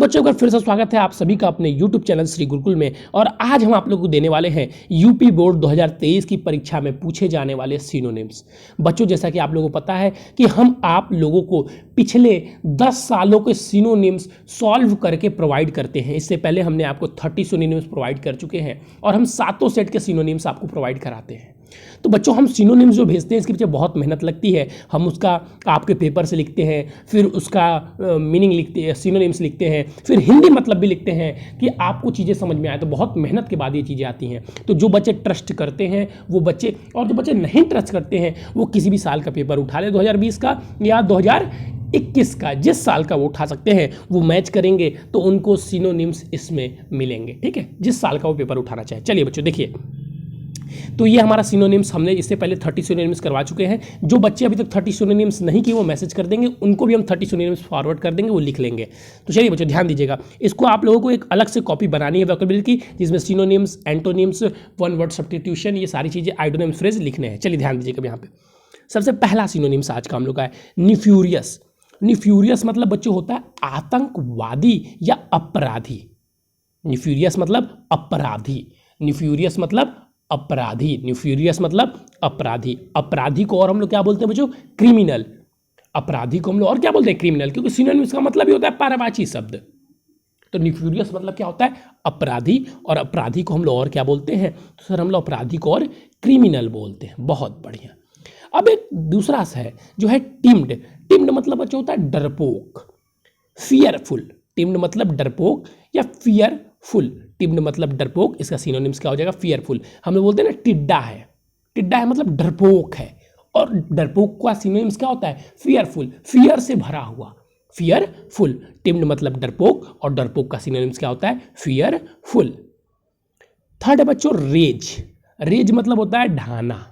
बच्चों, एक बार फिर से स्वागत है आप सभी का अपने YouTube चैनल श्री गुरुकुल में। और आज हम आप लोगों को देने वाले हैं यूपी बोर्ड 2023 की परीक्षा में पूछे जाने वाले सिनोनिम्स। बच्चों, जैसा कि आप लोगों को पता है कि हम आप लोगों को पिछले 10 सालों के सिनोनिम्स सॉल्व करके प्रोवाइड करते हैं। इससे पहले हमने आपको 30 सिनोनिम्स प्रोवाइड कर चुके हैं और हम 7 सेट के सिनोनिम्स आपको प्रोवाइड कराते हैं। तो बच्चों, हम सिनोनिम्स जो भेजते हैं इसके पीछे बहुत मेहनत लगती है। हम उसका आपके पेपर से लिखते हैं, फिर उसका मीनिंग लिखते हैं, सिनोनिम्स लिखते हैं, फिर हिंदी मतलब भी लिखते हैं कि आपको चीज़ें समझ में आए। तो बहुत मेहनत के बाद ये चीज़ें आती हैं। तो जो बच्चे ट्रस्ट करते हैं वो बच्चे, और जो बच्चे नहीं ट्रस्ट करते हैं वो किसी भी साल का पेपर उठा ले, 2020 का या 2021 का, जिस साल का वो उठा सकते हैं वो मैच करेंगे तो उनको सिनोनिम्स इसमें मिलेंगे। ठीक है, जिस साल का वो पेपर उठाना चाहे। चलिए बच्चों देखिए, तो ये हमारा सिनोनिम्स, हमने इससे पहले 30 सिनोनिम्स करवा चुके हैं। जो बच्चे अभी तक 30 सिनोनिम्स नहीं किए वो मैसेज कर देंगे, उनको भी हम 30 सिनोनिम्स फॉरवर्ड कर देंगे, वो लिख लेंगे। तो चलिए बच्चों ध्यान दीजिएगा, इसको आप लोगों को एक अलग से कॉपी बनानी है वोकैबुलरी की, जिसमें synonyms, antonyms, one word substitution, ये सारी चीज़ें, आइडोनिम्स, फ्रेज लिखने हैं। चलिए ध्यान दीजिएगा यहाँ पे। सबसे पहला सिनोनिम्स आज का हम लोग का है न्यूफ्यूरियस। न्यूफ्यूरियस मतलब बच्चों होता है आतंकवादी या अपराधी। न्यूफ्यूरियस मतलब अपराधी। न्यूफ्यूरियस मतलब अपराधी। न्यूफ्यूरियस मतलब अपराधी। अपराधी को और हम लोग क्या बोलते हैं बच्चों? क्रिमिनल। अपराधी को हम लोग और क्या बोलते हैं? क्रिमिनल, क्योंकि सिनोनिम्स का मतलब ही होता है पर्यायवाची शब्द। तो न्यूफ्यूरियस मतलब क्या होता है? अपराधी। और अपराधी को हम लोग और क्या बोलते हैं? तो सर हम लोग अपराधी को और क्रिमिनल बोलते हैं। बहुत बढ़िया। अब एक दूसरा सा है जो है टिम्ड। टिम्ड मतलब बच्चों होता है डरपोक, फियरफुल। टिम्ड मतलब डरपोक या फियरफुल। टिम्ड मतलब डरपोक, इसका सिनोनिम्स क्या हो जाएगा? फियरफुल। हम लोग बोलते हैं ना टिड्डा है। टिड्डा है मतलब डरपोक है, और डरपोक का सिनोनिम्स क्या होता है? फियरफुल, फियर से भरा हुआ, फियरफुल। टिम्ड मतलब डरपोक, और डरपोक का सिनोनिम्स क्या होता है? फियरफुल। थर्ड है बच्चों रेज। रेज मतलब होता है ढाना।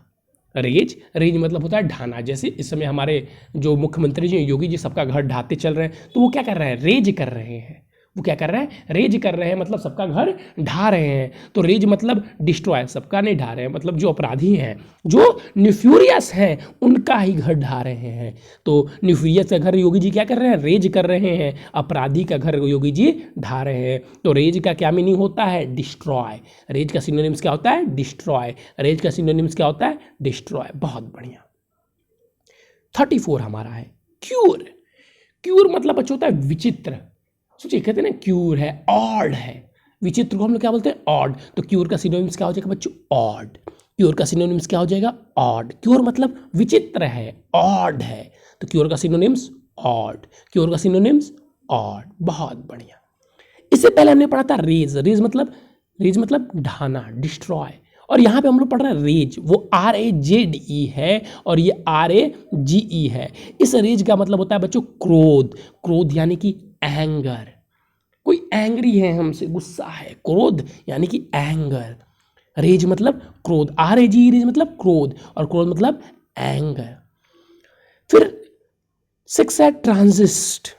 रेज, रेज मतलब होता है ढाना। जैसे इस समय हमारे जो मुख्यमंत्री जी योगी जी सबका घर ढाते चल रहे हैं, तो वो क्या कर रहे हैं? रेज कर रहे हैं। वो क्या कर रहे हैं? रेज कर रहे हैं, मतलब सबका घर ढा रहे हैं। तो रेज मतलब डिस्ट्रॉय, सबका नहीं ढा रहे हैं, मतलब जो अपराधी हैं, जो न्यूफ्यूरियस हैं, उनका ही घर ढा रहे हैं। तो न्यूफ्यूरियस का घर योगी जी क्या कर रहे हैं? रेज कर रहे हैं। अपराधी का घर योगी जी ढा रहे हैं। तो रेज का क्या मीनिंग होता है? डिस्ट्रॉय। रेज का सिनोनिम्स क्या होता है? डिस्ट्रॉय। रेज का सिनोनिम्स क्या होता है? डिस्ट्रॉय। बहुत बढ़िया। 34 हमारा है क्यूर। क्यूर मतलब बच्चों होता है विचित्र। सोचिए, कहते हैं ना क्यूर है, ऑड है। विचित्र को हम लोग क्या बोलते हैं? ऑड। तो क्यूर का सिनोनिम्स क्या हो जाएगा बच्चों? ऑड। क्यूर का सिनोनिम्स क्या हो जाएगा? ऑड। क्यूर मतलब विचित्र है, ऑड है, तो क्यूर का सिनोनिम्स ऑड। क्यूर का सिनोनिम्स ऑड। बहुत बढ़िया। इससे पहले हमने पढ़ा था रेज। रेज मतलब ढाना, डिस्ट्रॉय। और यहाँ पे हम लोग पढ़ रहे हैं रेज, वो RAZE है और ये RAGE है। इस रेज का मतलब होता है बच्चों क्रोध। क्रोध यानी कि एंगर। कोई एंग्री है हमसे, गुस्सा है। क्रोध यानी कि एंगर। रेज मतलब क्रोध, RAGE रेज मतलब क्रोध, और क्रोध मतलब एंगर। फिर 6 है ट्रांजिस्ट।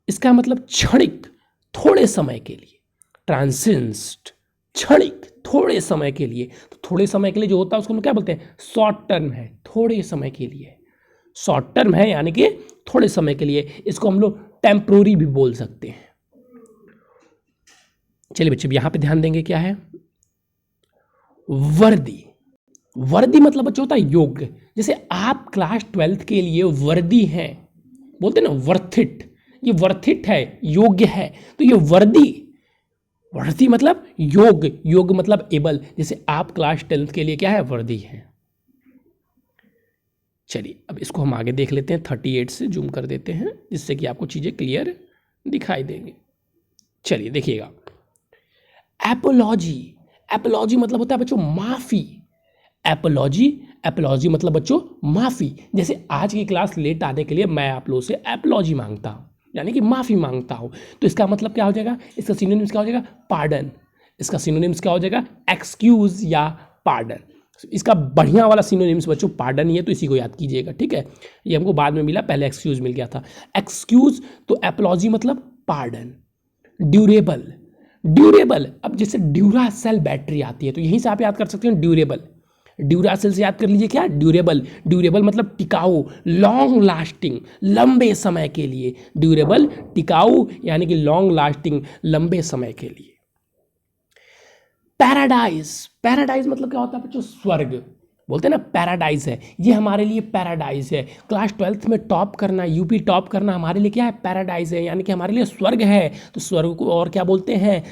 इसका मतलब क्षणिक, थोड़े समय के लिए। ट्रांसिस्ट, क्षणिक, थोड़े समय के लिए। तो थोड़े समय के लिए जो होता है उसको हम क्या बोलते हैं? शॉर्ट टर्म है, थोड़े समय के लिए। शॉर्ट टर्म है यानी कि थोड़े समय के लिए। इसको हम लोग टेम्पोरी भी बोल सकते हैं। चलिए बच्चे, यहां पे ध्यान देंगे, क्या है? वर्दी। वर्दी मतलब बच्चे होता है योग्य। जैसे आप क्लास 12th के लिए वर्दी हैं, बोलते हैं ना वर्थ इट। ये वर्थ इट है, योग्य है। तो ये वर्दी, वर्दी मतलब योग्य, योग्य मतलब एबल। जैसे आप क्लास 10th के लिए क्या है? वर्दी है। चलिए अब इसको हम आगे देख लेते हैं, 38 से जूम कर देते हैं जिससे कि आपको चीज़ें क्लियर दिखाई देंगी। चलिए देखिएगा, एपोलॉजी। एपोलॉजी मतलब होता है बच्चों माफ़ी। एपोलॉजी, एपोलॉजी मतलब बच्चों माफ़ी। जैसे आज की क्लास लेट आने के लिए मैं आप लोगों से एपोलॉजी मांगता हूँ, यानी कि माफ़ी मांगता हूँ। तो इसका मतलब क्या हो जाएगा? इसका सिनोनिम्स क्या हो जाएगा? पार्डन। इसका सिनोनिम्स क्या हो जाएगा? एक्सक्यूज़ या पार्डन। इसका बढ़िया वाला सिनोनिम्स बच्चों पार्डन ही है, तो इसी को याद कीजिएगा। ठीक है, ये हमको बाद में मिला, पहले एक्सक्यूज़ मिल गया था। एक्सक्यूज़, तो एपोलॉजी मतलब पार्डन। ड्यूरेबल। ड्यूरेबल, अब जैसे ड्यूरा सेल बैटरी आती है तो यहीं से आप याद कर सकते हैं ड्यूरेबल। ड्यूरासेल से याद कर लीजिए क्या, ड्यूरेबल। ड्यूरेबल मतलब टिकाऊ, लॉन्ग लास्टिंग, लंबे समय के लिए। ड्यूरेबल टिकाऊ यानी कि लॉन्ग लास्टिंग, लंबे समय के लिए। पैराडाइज, पैराडाइज मतलब क्या होता है बच्चों, स्वर्ग। बोलते हैं ना पैराडाइज है, ये हमारे लिए पैराडाइज है। क्लास 12th में टॉप करना, यूपी टॉप करना हमारे लिए क्या है, पैराडाइज है, यानी कि हमारे लिए स्वर्ग है। तो स्वर्ग को और क्या बोलते हैं,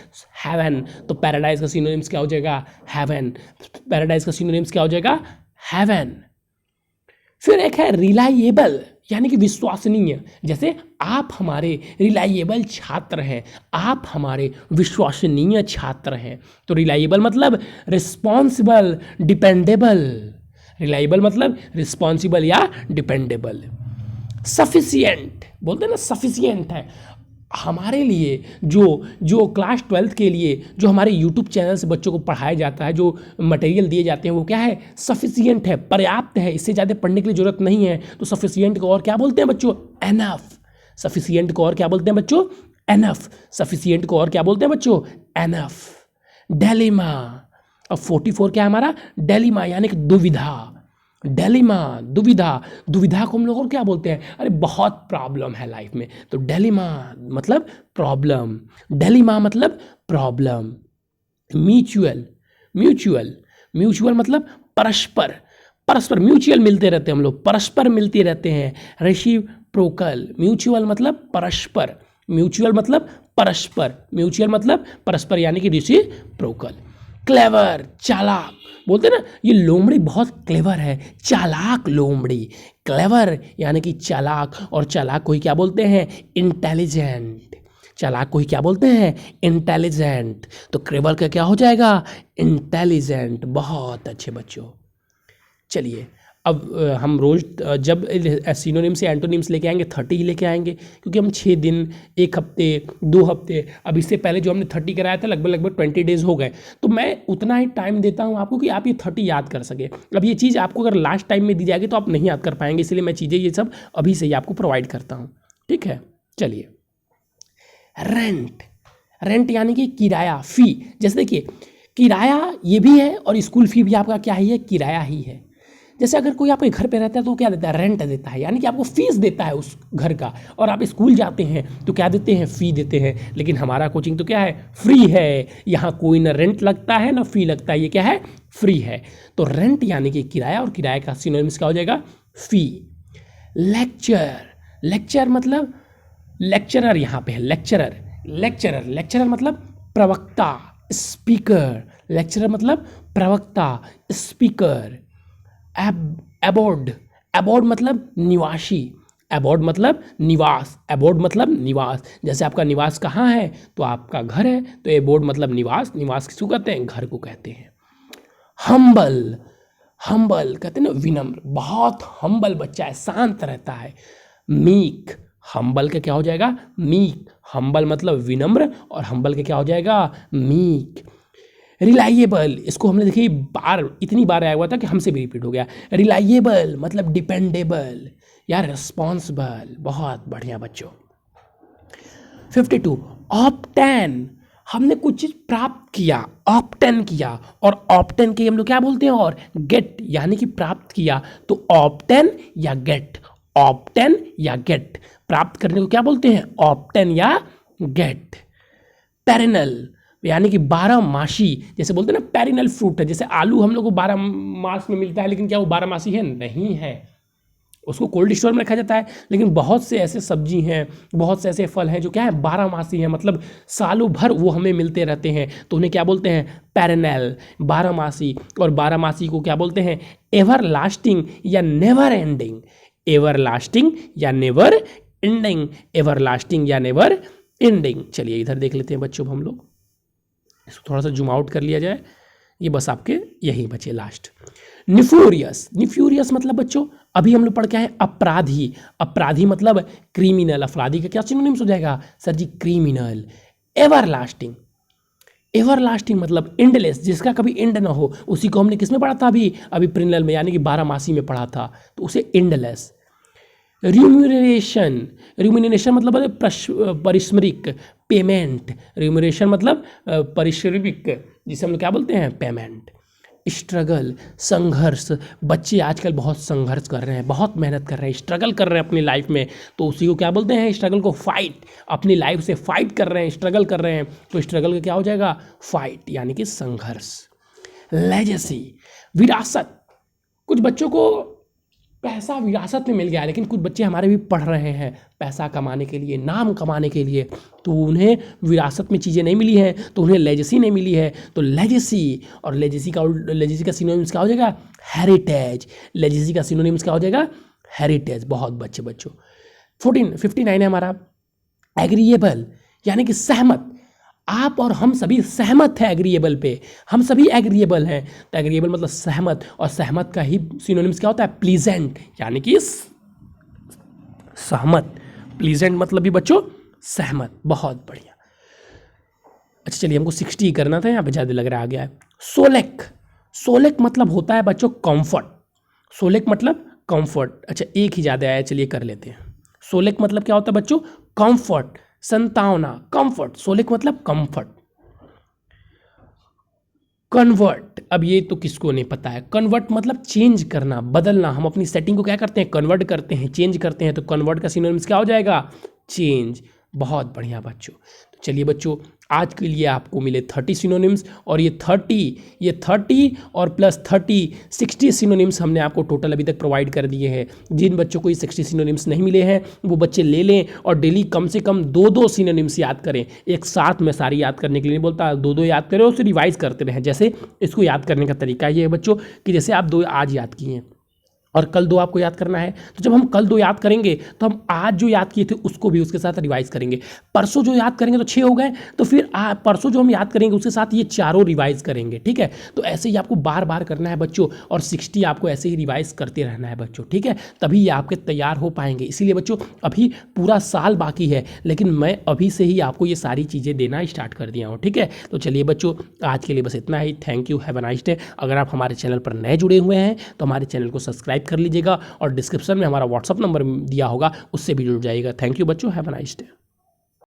हेवन। तो पैराडाइज का सिनोनिम्स क्या हो जाएगा, हेवन। पैराडाइज का सिनोनिम्स क्या हो जाएगा, हेवन। फिर एक है रिलायबल, यानी कि विश्वसनीय। जैसे आप हमारे रिलायबल छात्र हैं, आप हमारे विश्वसनीय छात्र हैं। तो रिलायबल मतलब रिस्पॉन्सिबल, डिपेंडेबल। रिलायबल मतलब रिस्पॉन्सिबल या डिपेंडेबल। सफिशिएंट, बोलते हैं ना सफिशिएंट है हमारे लिए। जो क्लास 12th के लिए जो हमारे यूट्यूब चैनल से बच्चों को पढ़ाया जाता है, जो मटेरियल दिए जाते हैं वो क्या है, सफिशिएंट है, पर्याप्त है, इससे ज़्यादा पढ़ने की ज़रूरत नहीं है। तो सफिशिएंट को और क्या बोलते हैं बच्चों, एनफ। सफिशिएंट को और क्या बोलते हैं बच्चों, एनफ। सफिशिएंट को और क्या बोलते हैं बच्चों, एनफ। डेलिमा, अब 44 क्या है हमारा, डेलिमा यानी कि दुविधा। डेलिमा, दुविधा। दुविधा को हम लोग और क्या बोलते हैं, अरे बहुत प्रॉब्लम है लाइफ में, तो डेलिमा मतलब प्रॉब्लम। डेलिमा मतलब प्रॉब्लम। म्यूचुअल, म्यूचुअल, म्यूचुअल मतलब परस्पर, परस्पर म्यूचुअल मिलते रहते हैं हम लोग, परस्पर मिलते रहते हैं। रेसिप्रोकल, म्यूचुअल मतलब परस्पर, म्यूचुअल मतलब परस्पर, म्यूचुअल मतलब परस्पर यानी कि रेसिप्रोकल। क्लेवर, चालाक, बोलते हैं ना ये लोमड़ी बहुत क्लेवर है, चालाक लोमड़ी। क्लेवर यानी कि चालाक, और चालाक को ही क्या बोलते हैं, इंटेलिजेंट। चालाक को ही क्या बोलते हैं, इंटेलिजेंट। तो क्लेवर का क्या हो जाएगा, इंटेलिजेंट। बहुत अच्छे बच्चों। चलिए अब हम रोज जब सिनोनिम्स या एंटोनिम्स लेके आएंगे 30 ही लेके आएंगे, क्योंकि हम 6 दिन, 1 हफ्ते, 2 हफ्ते, अब इससे पहले जो हमने 30 कराया था लगभग 20 डेज हो गए। तो मैं उतना ही टाइम देता हूँ आपको कि आप ये 30 याद कर सके। अब ये चीज़ आपको अगर लास्ट टाइम में दी जाएगी तो आप नहीं याद कर पाएंगे, इसलिए मैं चीज़ें ये सब अभी से ही आपको प्रोवाइड करता हूँ, ठीक है। चलिए, रेंट, रेंट यानी कि किराया, फी। जैसे देखिए किराया ये भी है और स्कूल फी भी आपका क्या ही है, किराया ही है। जैसे अगर कोई आपके घर पे रहता है तो क्या देता है, रेंट देता है, यानी कि आपको फीस देता है उस घर का। और आप स्कूल जाते हैं तो क्या देते हैं, फ़ी देते हैं। लेकिन हमारा कोचिंग तो क्या है, फ्री है। यहाँ कोई ना रेंट लगता है ना फ़ी लगता है, ये क्या है, फ्री है। तो रेंट यानी कि किराया, और किराए का सिनोनिम्स क्या हो जाएगा, फ़ी। लेक्चर, लेक्चर मतलब लेक्चरर, यहाँ पे है लेक्चरर। लेक्चरर, लेक्चरर मतलब प्रवक्ता, स्पीकर। लेक्चरर मतलब प्रवक्ता, स्पीकर। एबोर्ड, एबोर्ड मतलब निवासी, एबोर्ड मतलब निवास, एबोर्ड मतलब निवास। जैसे आपका निवास कहाँ है, तो आपका घर है, तो एबोर्ड मतलब निवास। निवास किसको कहते हैं, घर को कहते हैं। हम्बल, हम्बल कहते हैं ना विनम्र, बहुत हम्बल बच्चा है, शांत रहता है। मीक, हम्बल का क्या हो जाएगा, मीक। हम्बल मतलब विनम्र और हम्बल का क्या हो जाएगा, मीक। रिलायबल, इसको हमने देखिए इतनी बार आया हुआ था कि हमसे भी रिपीट हो गया। रिलायबल मतलब डिपेंडेबल या रिस्पॉन्सिबल। बहुत बढ़िया बच्चों। 52, ऑब्टेन, हमने कुछ चीज़ प्राप्त किया, ऑब्टेन किया। और ऑब्टेन के हम लोग क्या बोलते हैं, और गेट यानी कि प्राप्त किया। तो ऑब्टेन या गेट, ऑब्टेन या गेट, प्राप्त करने को क्या बोलते हैं, ऑब्टेन या गेट। पेरिनल यानी कि 12 मासी, जैसे बोलते हैं ना पेरिनल फ्रूट है। जैसे आलू हम लोग को 12 मास में मिलता है, लेकिन क्या वो 12 मासी है, नहीं है। उसको कोल्ड स्टोर में रखा जाता है। लेकिन बहुत से ऐसे सब्जी हैं, बहुत से ऐसे फल हैं जो क्या है, 12 मासी हैं, मतलब सालों भर वो हमें मिलते रहते हैं। तो उन्हें क्या बोलते हैं, पेरिनल, 12 मासी। और 12 मासी को क्या बोलते हैं, एवर लास्टिंग या नेवर एंडिंग। एवर लास्टिंग या नेवर एंडिंग, एवर लास्टिंग या नेवर एंडिंग। चलिए इधर देख लेते हैं बच्चों, हम लोग इसको थोड़ा सा जूम आउट कर लिया जाए, ये बस आपके यही बचे लास्ट। निफ्यूरियस, निफ्यूरियस मतलब बच्चों अभी हम लोग पढ़ के आए अपराधी। अपराधी मतलब क्रिमिनल। अपराधी का क्या सिनोनिम्स हो जाएगा सर जी, क्रिमिनल। एवरलास्टिंग, एवरलास्टिंग मतलब एंडलेस, जिसका कभी एंड ना हो। उसी को हमने किस में पढ़ा था, अभी प्रिनल में, यानी कि 12 मासी में पढ़ा था, तो उसे एंडलेस। रिम्यूनरेशन, रिम्यूनरेशन मतलब परिश्रमिक, पेमेंट। रिम्यूनरेशन मतलब परिश्रमिक, जिसे हम लोग क्या बोलते हैं, पेमेंट। स्ट्रगल, संघर्ष। बच्चे आजकल बहुत संघर्ष कर रहे हैं, बहुत मेहनत कर रहे हैं, स्ट्रगल कर रहे हैं अपनी लाइफ में, तो उसी को क्या बोलते हैं? स्ट्रगल को फाइट। अपनी लाइफ से फाइट कर रहे हैं, स्ट्रगल कर रहे हैं, तो स्ट्रगल का क्या हो जाएगा? फाइट, यानी कि संघर्ष। लेजेसी, विरासत। कुछ बच्चों को पैसा विरासत में मिल गया है, लेकिन कुछ बच्चे हमारे भी पढ़ रहे हैं पैसा कमाने के लिए, नाम कमाने के लिए, तो उन्हें विरासत में चीज़ें नहीं मिली हैं, तो उन्हें लेजेसी नहीं मिली है। तो लेजेसी, और लेजेसी का सिनोनिम्स क्या हो जाएगा? हेरिटेज। लेजेसी का सिनोनिम्स क्या हो जाएगा? हेरिटेज। बहुत बच्चों 59 है हमारा एग्रीएबल, यानी कि सहमत। आप और हम सभी सहमत हैं एग्रीएबल पे, हम सभी एग्रीएबल हैं, तो एग्रीएबल मतलब सहमत, और सहमत का ही सिनोनिम्स क्या होता है? प्लीजेंट, यानी कि सहमत। प्लीजेंट मतलब भी बच्चों सहमत। बहुत बढ़िया। अच्छा चलिए, हमको 60 करना था, यहाँ पे ज़्यादा लग रहा आ गया है। सोलेक, सोलेक मतलब होता है बच्चों कंफर्ट। सोलेक मतलब कंफर्ट। अच्छा एक ही ज़्यादा आया, चलिए कर लेते हैं। सोलेक मतलब क्या होता है बच्चों? Comfort, संतावना, comfort. सोलेक मतलब कंफर्ट। कन्वर्ट, अब ये तो किसको नहीं पता है। कन्वर्ट मतलब चेंज करना, बदलना। हम अपनी सेटिंग को क्या करते हैं? कन्वर्ट करते हैं, चेंज करते हैं, तो कन्वर्ट का सिनोनिम्स क्या हो जाएगा? चेंज। बहुत बढ़िया बच्चों। तो चलिए बच्चों, आज के लिए आपको मिले 30 सिनोनिम्स, और ये 30 और प्लस 30 60 सिनोनिम्स हमने आपको टोटल अभी तक प्रोवाइड कर दिए हैं। जिन बच्चों को ये 60 सिनोनिम्स नहीं मिले हैं वो बच्चे ले लें, और डेली कम से कम 2-2 सिनोनिम्स याद करें। एक साथ में सारी याद करने के लिए नहीं बोलता, 2-2 याद करें और उसे रिवाइज करते रहें। जैसे इसको याद करने का तरीका ये है बच्चों कि जैसे आप 2 आज याद किए हैं और कल 2 आपको याद करना है, तो जब हम कल 2 याद करेंगे तो हम आज जो याद किए थे उसको भी उसके साथ रिवाइज करेंगे। परसों जो याद करेंगे तो 6 हो गए, तो फिर परसों जो हम याद करेंगे उसके साथ ये चारों रिवाइज करेंगे। ठीक है, तो ऐसे ही आपको बार बार करना है बच्चों, और 60 आपको ऐसे ही रिवाइज करते रहना है बच्चों। ठीक है, तभी ये आपके तैयार हो पाएंगे। इसीलिए बच्चों अभी पूरा साल बाकी है, लेकिन मैं अभी से ही आपको ये सारी चीज़ें देना स्टार्ट कर दिया हूँ। ठीक है, तो चलिए बच्चों, आज के लिए बस इतना ही। Thank you, have a nice day. अगर आप हमारे चैनल पर नए जुड़े हुए हैं तो हमारे चैनल को सब्सक्राइब कर लीजिएगा, और डिस्क्रिप्शन में हमारा व्हाट्सअप नंबर दिया होगा, उससे भी जुड़ जाइएगा। थैंक यू बच्चों, हैव अ नाइस डे।